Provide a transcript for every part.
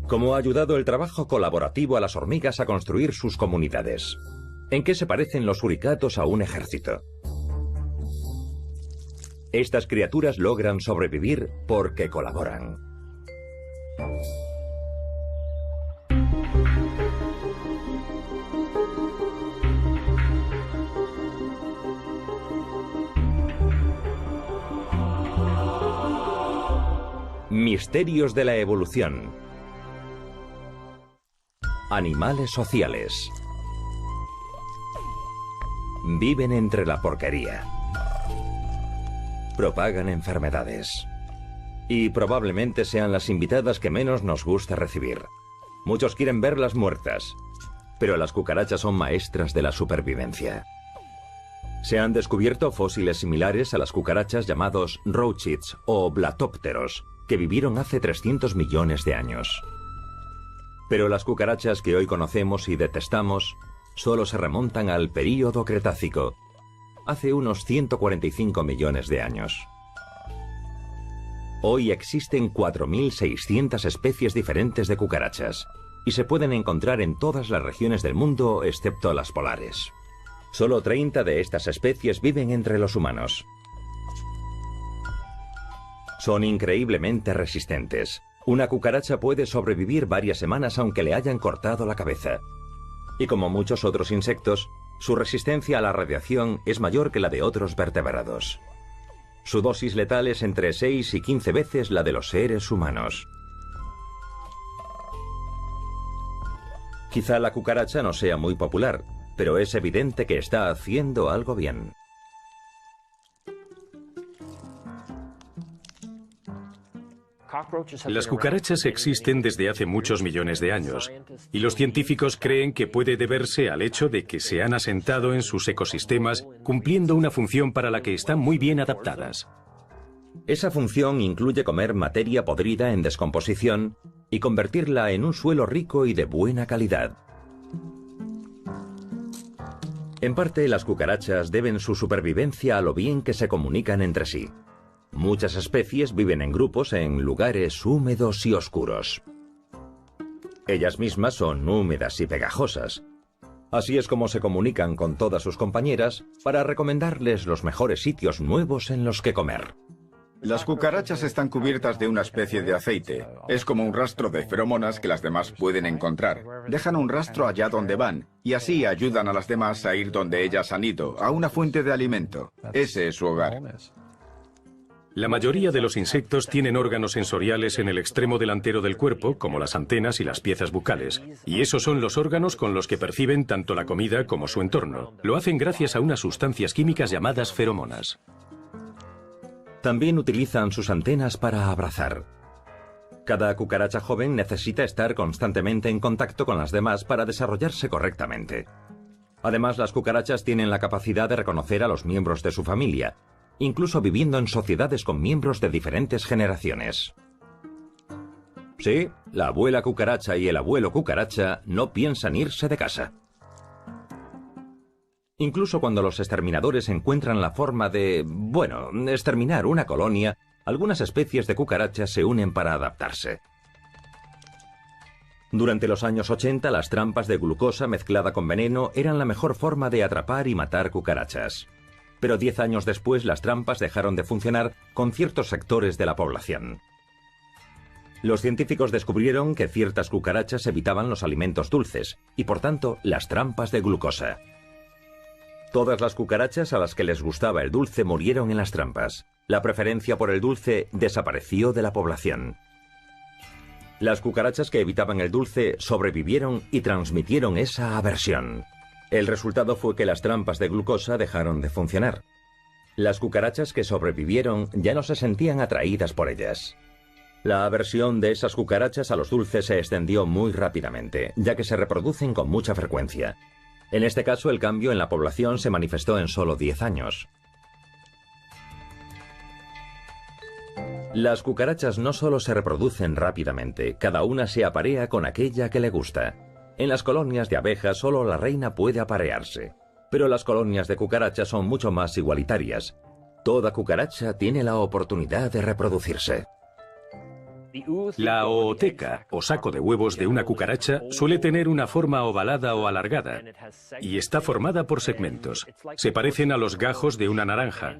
Cómo ha ayudado el trabajo colaborativo a las hormigas a construir sus comunidades. ¿En qué se parecen los suricatos a un ejército? Estas criaturas logran sobrevivir porque colaboran. Misterios de la evolución. Animales sociales. Viven entre la porquería. Propagan enfermedades. Y probablemente sean las invitadas que menos nos gusta recibir. Muchos quieren verlas muertas, pero las cucarachas son maestras de la supervivencia. Se han descubierto fósiles similares a las cucarachas llamados roachids o blatópteros, que vivieron hace 300 millones de años. Pero las cucarachas que hoy conocemos y detestamos solo se remontan al período Cretácico, hace unos 145 millones de años. Hoy existen 4.600 especies diferentes de cucarachas y se pueden encontrar en todas las regiones del mundo excepto las polares. Solo 30 de estas especies viven entre los humanos. Son increíblemente resistentes. Una cucaracha puede sobrevivir varias semanas aunque le hayan cortado la cabeza. Y como muchos otros insectos, su resistencia a la radiación es mayor que la de otros vertebrados. Su dosis letal es entre 6 y 15 veces la de los seres humanos. Quizá la cucaracha no sea muy popular, pero es evidente que está haciendo algo bien. Las cucarachas existen desde hace muchos millones de años, y los científicos creen que puede deberse al hecho de que se han asentado en sus ecosistemas cumpliendo una función para la que están muy bien adaptadas. Esa función incluye comer materia podrida en descomposición y convertirla en un suelo rico y de buena calidad. En parte, las cucarachas deben su supervivencia a lo bien que se comunican entre sí. Muchas especies viven en grupos en lugares húmedos y oscuros. Ellas mismas son húmedas y pegajosas. Así es como se comunican con todas sus compañeras para recomendarles los mejores sitios nuevos en los que comer. Las cucarachas están cubiertas de una especie de aceite. Es como un rastro de feromonas que las demás pueden encontrar. Dejan un rastro allá donde van, y así ayudan a las demás a ir donde ellas han ido, a una fuente de alimento. Ese es su hogar. La mayoría de los insectos tienen órganos sensoriales en el extremo delantero del cuerpo, como las antenas y las piezas bucales. Y esos son los órganos con los que perciben tanto la comida como su entorno. Lo hacen gracias a unas sustancias químicas llamadas feromonas. También utilizan sus antenas para abrazar. Cada cucaracha joven necesita estar constantemente en contacto con las demás para desarrollarse correctamente. Además, las cucarachas tienen la capacidad de reconocer a los miembros de su familia, incluso viviendo en sociedades con miembros de diferentes generaciones. Sí, la abuela cucaracha y el abuelo cucaracha no piensan irse de casa. Incluso cuando los exterminadores encuentran la forma de, exterminar una colonia, algunas especies de cucarachas se unen para adaptarse. Durante los años 80, las trampas de glucosa mezclada con veneno eran la mejor forma de atrapar y matar cucarachas. Pero 10 años después, las trampas dejaron de funcionar con ciertos sectores de la población. Los científicos descubrieron que ciertas cucarachas evitaban los alimentos dulces y, por tanto, las trampas de glucosa. Todas las cucarachas a las que les gustaba el dulce murieron en las trampas. La preferencia por el dulce desapareció de la población. Las cucarachas que evitaban el dulce sobrevivieron y transmitieron esa aversión. El resultado fue que las trampas de glucosa dejaron de funcionar. Las cucarachas que sobrevivieron ya no se sentían atraídas por ellas. La aversión de esas cucarachas a los dulces se extendió muy rápidamente, ya que se reproducen con mucha frecuencia. En este caso, el cambio en la población se manifestó en solo 10 años. Las cucarachas no solo se reproducen rápidamente, cada una se aparea con aquella que le gusta. En las colonias de abejas solo la reina puede aparearse, pero las colonias de cucarachas son mucho más igualitarias. Toda cucaracha tiene la oportunidad de reproducirse. La ooteca, o saco de huevos de una cucaracha, suele tener una forma ovalada o alargada y está formada por segmentos. Se parecen a los gajos de una naranja.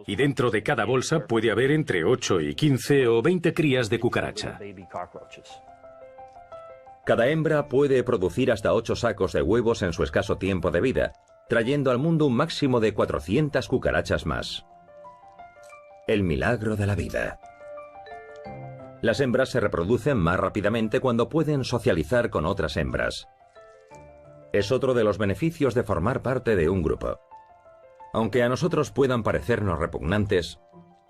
Y dentro de cada bolsa puede haber entre 8 y 15 o 20 crías de cucaracha. Cada hembra puede producir hasta 8 sacos de huevos en su escaso tiempo de vida, trayendo al mundo un máximo de 400 cucarachas más. El milagro de la vida. Las hembras se reproducen más rápidamente cuando pueden socializar con otras hembras. Es otro de los beneficios de formar parte de un grupo. Aunque a nosotros puedan parecernos repugnantes,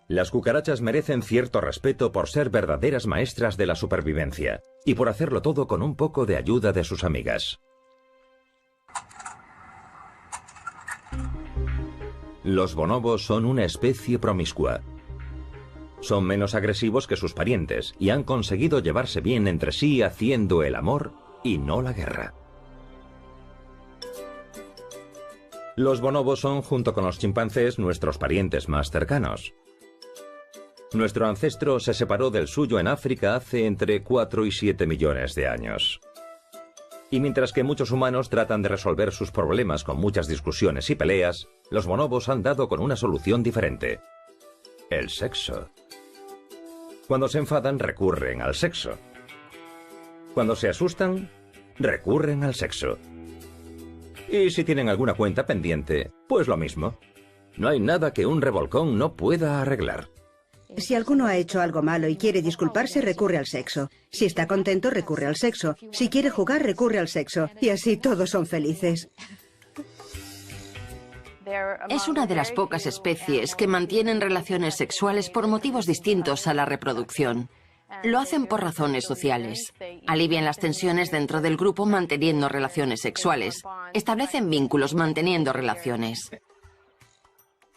las cucarachas merecen cierto respeto por ser verdaderas maestras de la supervivencia y por hacerlo todo con un poco de ayuda de sus amigas. Los bonobos son una especie promiscua. Son menos agresivos que sus parientes y han conseguido llevarse bien entre sí haciendo el amor y no la guerra. Los bonobos son, junto con los chimpancés, nuestros parientes más cercanos. Nuestro ancestro se separó del suyo en África hace entre 4 y 7 millones de años. Y mientras que muchos humanos tratan de resolver sus problemas con muchas discusiones y peleas, los bonobos han dado con una solución diferente: el sexo. Cuando se enfadan, recurren al sexo. Cuando se asustan, recurren al sexo. Y si tienen alguna cuenta pendiente, pues lo mismo. No hay nada que un revolcón no pueda arreglar. Si alguno ha hecho algo malo y quiere disculparse, recurre al sexo. Si está contento, recurre al sexo. Si quiere jugar, recurre al sexo. Y así todos son felices. Es una de las pocas especies que mantienen relaciones sexuales por motivos distintos a la reproducción. Lo hacen por razones sociales. Alivian las tensiones dentro del grupo manteniendo relaciones sexuales. Establecen vínculos manteniendo relaciones.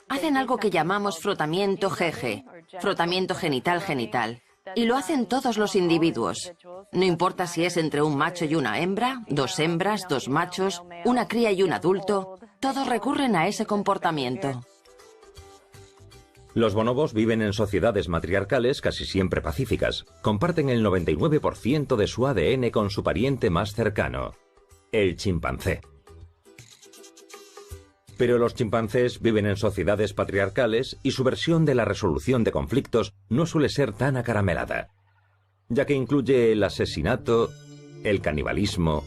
Hacen algo que llamamos frotamiento GG, frotamiento genital-genital. Y lo hacen todos los individuos. No importa si es entre un macho y una hembra, 2 hembras, 2 machos, una cría y un adulto, todos recurren a ese comportamiento. Los bonobos viven en sociedades matriarcales casi siempre pacíficas. Comparten el 99% de su ADN con su pariente más cercano, el chimpancé. Pero los chimpancés viven en sociedades patriarcales y su versión de la resolución de conflictos no suele ser tan acaramelada, ya que incluye el asesinato, el canibalismo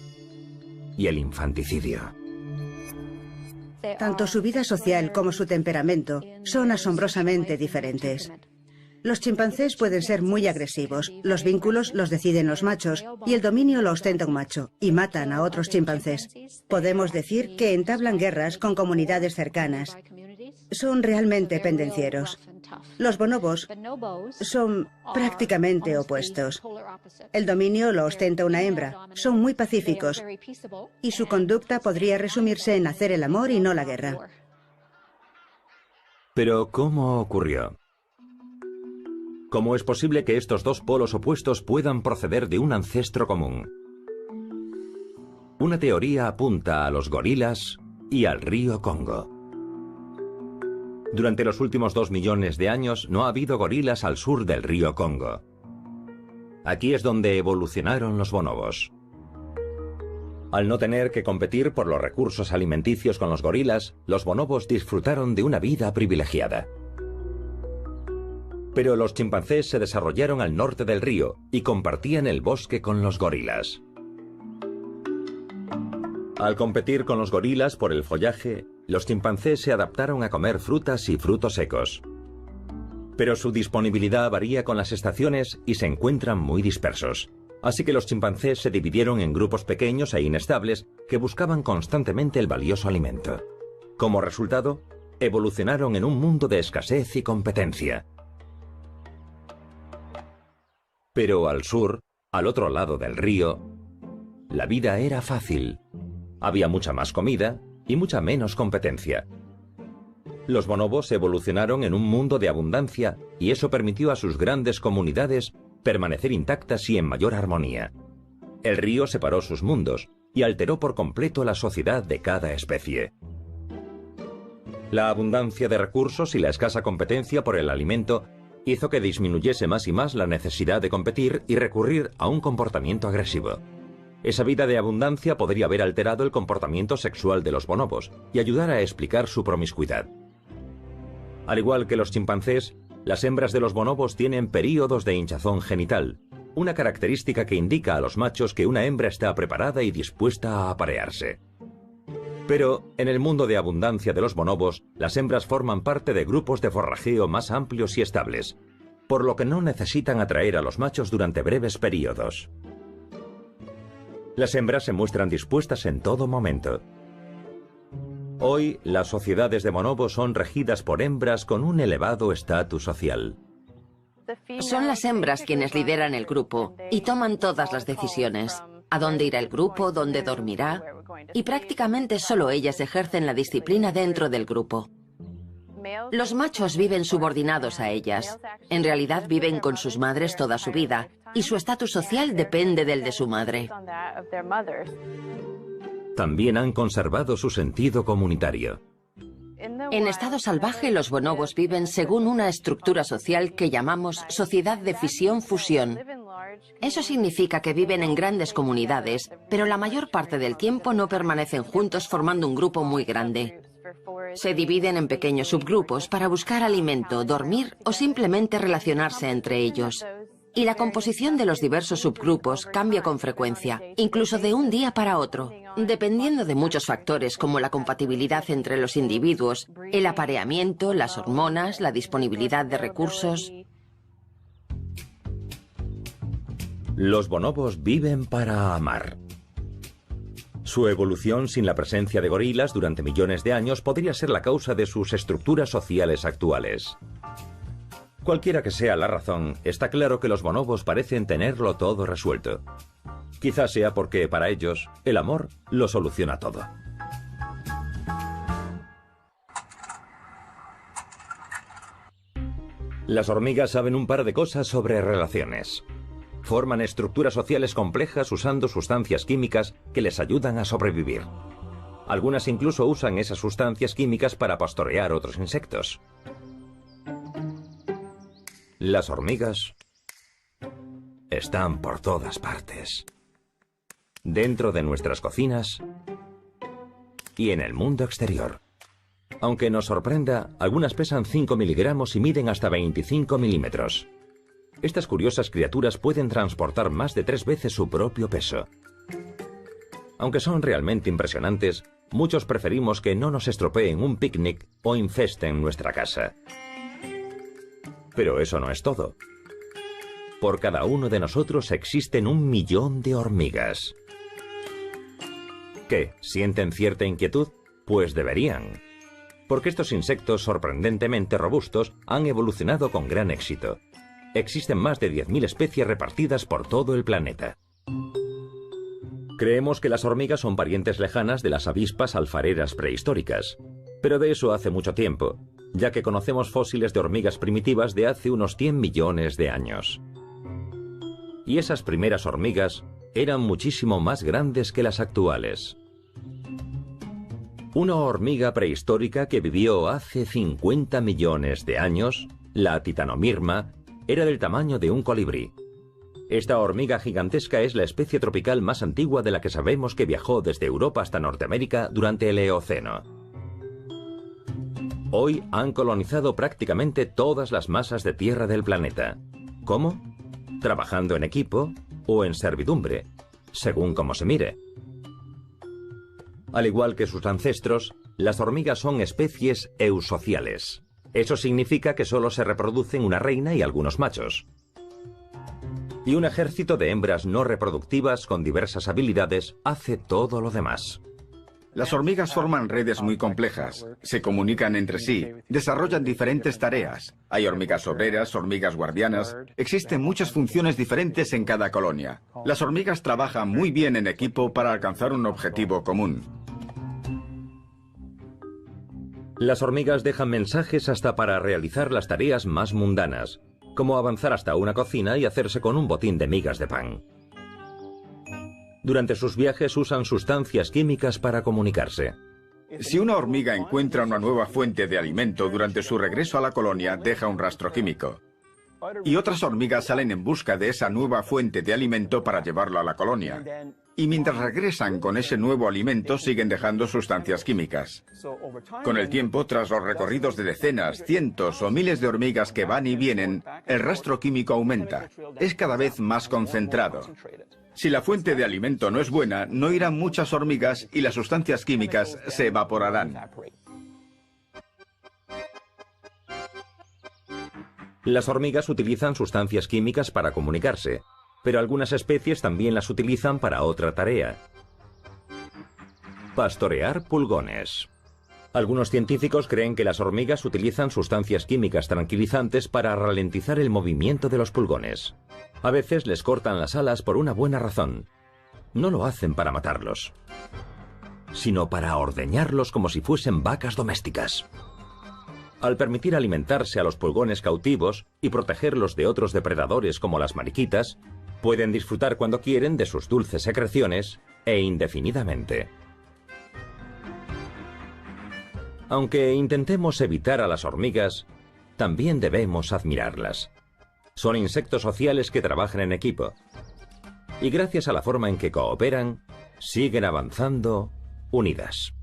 y el infanticidio. Tanto su vida social como su temperamento son asombrosamente diferentes. Los chimpancés pueden ser muy agresivos, los vínculos los deciden los machos y el dominio lo ostenta un macho, y matan a otros chimpancés. Podemos decir que entablan guerras con comunidades cercanas. Son realmente pendencieros. Los bonobos son prácticamente opuestos. El dominio lo ostenta una hembra, son muy pacíficos y su conducta podría resumirse en hacer el amor y no la guerra. Pero, ¿cómo ocurrió? ¿Cómo es posible que estos dos polos opuestos puedan proceder de un ancestro común? Una teoría apunta a los gorilas y al río Congo. Durante los últimos 2 millones de años no ha habido gorilas al sur del río Congo. Aquí es donde evolucionaron los bonobos. Al no tener que competir por los recursos alimenticios con los gorilas, los bonobos disfrutaron de una vida privilegiada. Pero los chimpancés se desarrollaron al norte del río y compartían el bosque con los gorilas. Al competir con los gorilas por el follaje, los chimpancés se adaptaron a comer frutas y frutos secos. Pero su disponibilidad varía con las estaciones y se encuentran muy dispersos. Así que los chimpancés se dividieron en grupos pequeños e inestables que buscaban constantemente el valioso alimento. Como resultado, evolucionaron en un mundo de escasez y competencia. Pero al sur, al otro lado del río, la vida era fácil. Había mucha más comida y mucha menos competencia. Los bonobos evolucionaron en un mundo de abundancia y eso permitió a sus grandes comunidades permanecer intactas y en mayor armonía. El río separó sus mundos y alteró por completo la sociedad de cada especie. La abundancia de recursos y la escasa competencia por el alimento hizo que disminuyese más y más la necesidad de competir y recurrir a un comportamiento agresivo. Esa vida de abundancia podría haber alterado el comportamiento sexual de los bonobos y ayudar a explicar su promiscuidad. Al igual que los chimpancés, las hembras de los bonobos tienen períodos de hinchazón genital, una característica que indica a los machos que una hembra está preparada y dispuesta a aparearse. Pero, en el mundo de abundancia de los bonobos, las hembras forman parte de grupos de forrajeo más amplios y estables, por lo que no necesitan atraer a los machos durante breves períodos. Las hembras se muestran dispuestas en todo momento. Hoy, las sociedades de bonobos son regidas por hembras con un elevado estatus social. Son las hembras quienes lideran el grupo y toman todas las decisiones. A dónde irá el grupo, dónde dormirá, y prácticamente solo ellas ejercen la disciplina dentro del grupo. Los machos viven subordinados a ellas. En realidad viven con sus madres toda su vida, y su estatus social depende del de su madre. También han conservado su sentido comunitario. En estado salvaje, los bonobos viven según una estructura social que llamamos sociedad de fisión-fusión. Eso significa que viven en grandes comunidades, pero la mayor parte del tiempo no permanecen juntos formando un grupo muy grande. Se dividen en pequeños subgrupos para buscar alimento, dormir o simplemente relacionarse entre ellos. Y la composición de los diversos subgrupos cambia con frecuencia, incluso de un día para otro, dependiendo de muchos factores como la compatibilidad entre los individuos, el apareamiento, las hormonas, la disponibilidad de recursos. Los bonobos viven para amar. Su evolución sin la presencia de gorilas durante millones de años podría ser la causa de sus estructuras sociales actuales. Cualquiera que sea la razón, está claro que los bonobos parecen tenerlo todo resuelto. Quizás sea porque, para ellos, el amor lo soluciona todo. Las hormigas saben un par de cosas sobre relaciones. Forman estructuras sociales complejas usando sustancias químicas que les ayudan a sobrevivir. Algunas incluso usan esas sustancias químicas para pastorear otros insectos. Las hormigas están por todas partes. Dentro de nuestras cocinas y en el mundo exterior. Aunque nos sorprenda, algunas pesan 5 miligramos y miden hasta 25 milímetros. Estas curiosas criaturas pueden transportar más de 3 veces su propio peso. Aunque son realmente impresionantes, muchos preferimos que no nos estropeen un picnic o infesten nuestra casa. Pero eso no es todo. Por cada uno de nosotros existen 1 millón de hormigas. ¿Qué? ¿Sienten cierta inquietud? Pues deberían. Porque estos insectos sorprendentemente robustos han evolucionado con gran éxito. Existen más de 10.000 especies repartidas por todo el planeta. Creemos que las hormigas son parientes lejanas de las avispas alfareras prehistóricas. Pero de eso hace mucho tiempo, ya que conocemos fósiles de hormigas primitivas de hace unos 100 millones de años. Y esas primeras hormigas eran muchísimo más grandes que las actuales. Una hormiga prehistórica que vivió hace 50 millones de años, la Titanomyrma, era del tamaño de un colibrí. Esta hormiga gigantesca es la especie tropical más antigua de la que sabemos que viajó desde Europa hasta Norteamérica durante el Eoceno. Hoy han colonizado prácticamente todas las masas de tierra del planeta. ¿Cómo? Trabajando en equipo o en servidumbre, según como se mire. Al igual que sus ancestros, las hormigas son especies eusociales. Eso significa que solo se reproducen una reina y algunos machos. Y un ejército de hembras no reproductivas con diversas habilidades hace todo lo demás. Las hormigas forman redes muy complejas, se comunican entre sí, desarrollan diferentes tareas. Hay hormigas obreras, hormigas guardianas. Existen muchas funciones diferentes en cada colonia. Las hormigas trabajan muy bien en equipo para alcanzar un objetivo común. Las hormigas dejan mensajes hasta para realizar las tareas más mundanas, como avanzar hasta una cocina y hacerse con un botín de migas de pan. Durante sus viajes usan sustancias químicas para comunicarse. Si una hormiga encuentra una nueva fuente de alimento durante su regreso a la colonia, deja un rastro químico. Y otras hormigas salen en busca de esa nueva fuente de alimento para llevarlo a la colonia. Y mientras regresan con ese nuevo alimento, siguen dejando sustancias químicas. Con el tiempo, tras los recorridos de decenas, cientos o miles de hormigas que van y vienen, el rastro químico aumenta. Es cada vez más concentrado. Si la fuente de alimento no es buena, no irán muchas hormigas y las sustancias químicas se evaporarán. Las hormigas utilizan sustancias químicas para comunicarse, pero algunas especies también las utilizan para otra tarea: pastorear pulgones. Algunos científicos creen que las hormigas utilizan sustancias químicas tranquilizantes para ralentizar el movimiento de los pulgones. A veces les cortan las alas por una buena razón. No lo hacen para matarlos, sino para ordeñarlos como si fuesen vacas domésticas. Al permitir alimentarse a los pulgones cautivos y protegerlos de otros depredadores como las mariquitas, pueden disfrutar cuando quieren de sus dulces secreciones e indefinidamente. Aunque intentemos evitar a las hormigas, también debemos admirarlas. Son insectos sociales que trabajan en equipo. Y gracias a la forma en que cooperan, siguen avanzando unidas.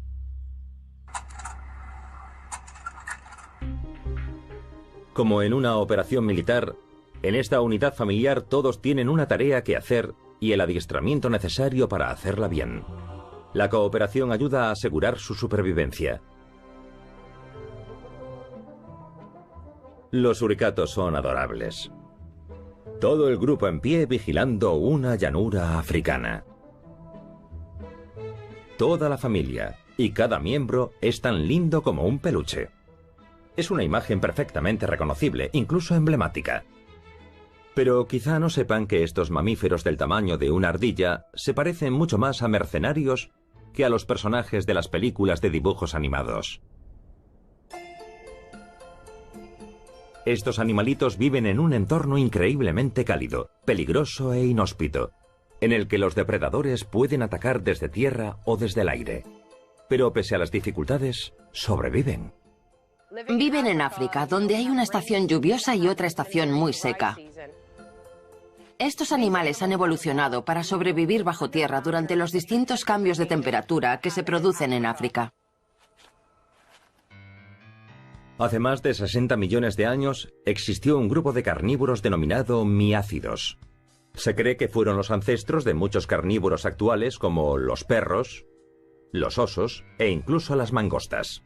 Como en una operación militar, en esta unidad familiar todos tienen una tarea que hacer y el adiestramiento necesario para hacerla bien. La cooperación ayuda a asegurar su supervivencia. Los suricatos son adorables. Todo el grupo en pie vigilando una llanura africana. Toda la familia y cada miembro es tan lindo como un peluche. Es una imagen perfectamente reconocible, incluso emblemática. Pero quizá no sepan que estos mamíferos del tamaño de una ardilla se parecen mucho más a mercenarios que a los personajes de las películas de dibujos animados. Estos animalitos viven en un entorno increíblemente cálido, peligroso e inhóspito, en el que los depredadores pueden atacar desde tierra o desde el aire. Pero pese a las dificultades, sobreviven. Viven en África, donde hay una estación lluviosa y otra estación muy seca. Estos animales han evolucionado para sobrevivir bajo tierra durante los distintos cambios de temperatura que se producen en África. Hace más de 60 millones de años existió un grupo de carnívoros denominado miácidos. Se cree que fueron los ancestros de muchos carnívoros actuales como los perros, los osos e incluso las mangostas.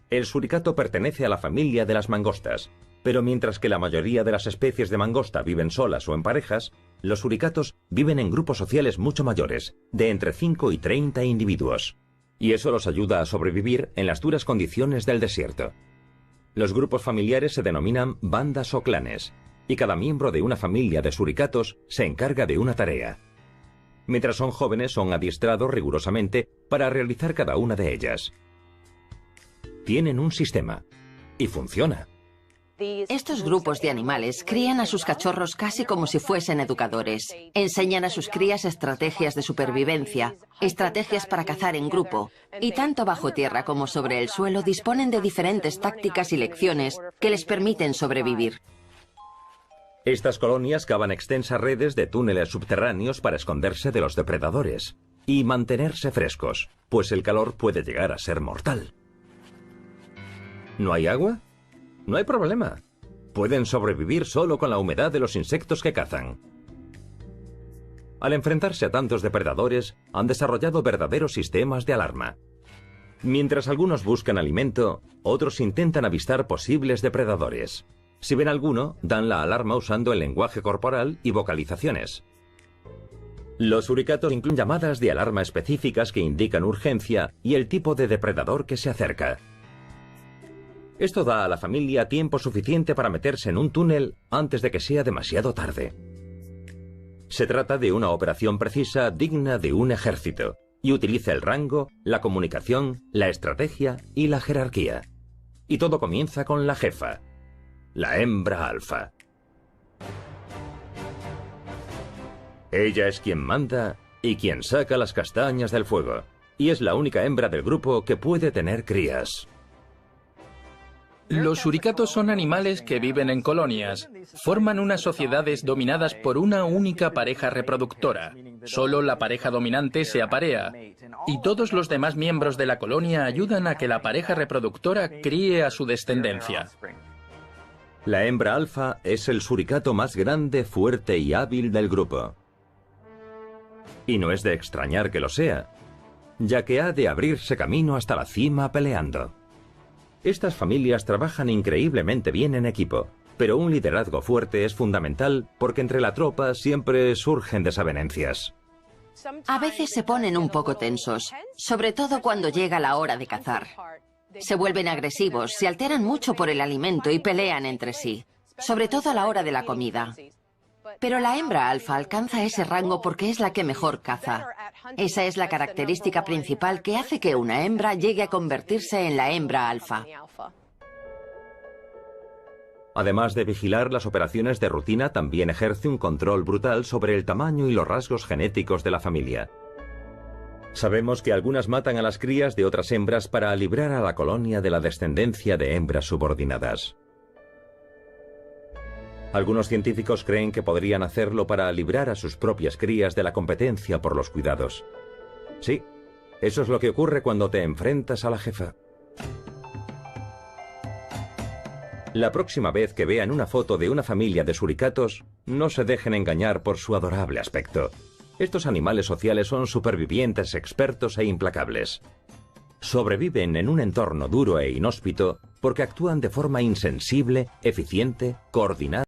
El suricato pertenece a la familia de las mangostas, pero mientras que la mayoría de las especies de mangosta viven solas o en parejas, los suricatos viven en grupos sociales mucho mayores, de entre 5 y 30 individuos. Y eso los ayuda a sobrevivir en las duras condiciones del desierto. Los grupos familiares se denominan bandas o clanes, y cada miembro de una familia de suricatos se encarga de una tarea. Mientras son jóvenes son adiestrados rigurosamente para realizar cada una de ellas. Tienen un sistema, y funciona. Estos grupos de animales crían a sus cachorros casi como si fuesen educadores. Enseñan a sus crías estrategias de supervivencia, estrategias para cazar en grupo, y tanto bajo tierra como sobre el suelo disponen de diferentes tácticas y lecciones que les permiten sobrevivir. Estas colonias cavan extensas redes de túneles subterráneos para esconderse de los depredadores y mantenerse frescos, pues el calor puede llegar a ser mortal. ¿No hay agua? No hay problema. Pueden sobrevivir solo con la humedad de los insectos que cazan. Al enfrentarse a tantos depredadores, han desarrollado verdaderos sistemas de alarma. Mientras algunos buscan alimento, otros intentan avistar posibles depredadores. Si ven alguno, dan la alarma usando el lenguaje corporal y vocalizaciones. Los suricatos incluyen llamadas de alarma específicas que indican urgencia y el tipo de depredador que se acerca. Esto da a la familia tiempo suficiente para meterse en un túnel antes de que sea demasiado tarde. Se trata de una operación precisa digna de un ejército y utiliza el rango, la comunicación, la estrategia y la jerarquía. Y todo comienza con la jefa, la hembra alfa. Ella es quien manda y quien saca las castañas del fuego, y es la única hembra del grupo que puede tener crías. Los suricatos son animales que viven en colonias. Forman unas sociedades dominadas por una única pareja reproductora. Solo la pareja dominante se aparea. Y todos los demás miembros de la colonia ayudan a que la pareja reproductora críe a su descendencia. La hembra alfa es el suricato más grande, fuerte y hábil del grupo. Y no es de extrañar que lo sea, ya que ha de abrirse camino hasta la cima peleando. Estas familias trabajan increíblemente bien en equipo, pero un liderazgo fuerte es fundamental porque entre la tropa siempre surgen desavenencias. A veces se ponen un poco tensos, sobre todo cuando llega la hora de cazar. Se vuelven agresivos, se alteran mucho por el alimento y pelean entre sí, sobre todo a la hora de la comida. Pero la hembra alfa alcanza ese rango porque es la que mejor caza. Esa es la característica principal que hace que una hembra llegue a convertirse en la hembra alfa. Además de vigilar las operaciones de rutina, también ejerce un control brutal sobre el tamaño y los rasgos genéticos de la familia. Sabemos que algunas matan a las crías de otras hembras para librar a la colonia de la descendencia de hembras subordinadas. Algunos científicos creen que podrían hacerlo para librar a sus propias crías de la competencia por los cuidados. Sí, eso es lo que ocurre cuando te enfrentas a la jefa. La próxima vez que vean una foto de una familia de suricatos, no se dejen engañar por su adorable aspecto. Estos animales sociales son supervivientes expertos e implacables. Sobreviven en un entorno duro e inhóspito porque actúan de forma insensible, eficiente, coordinada.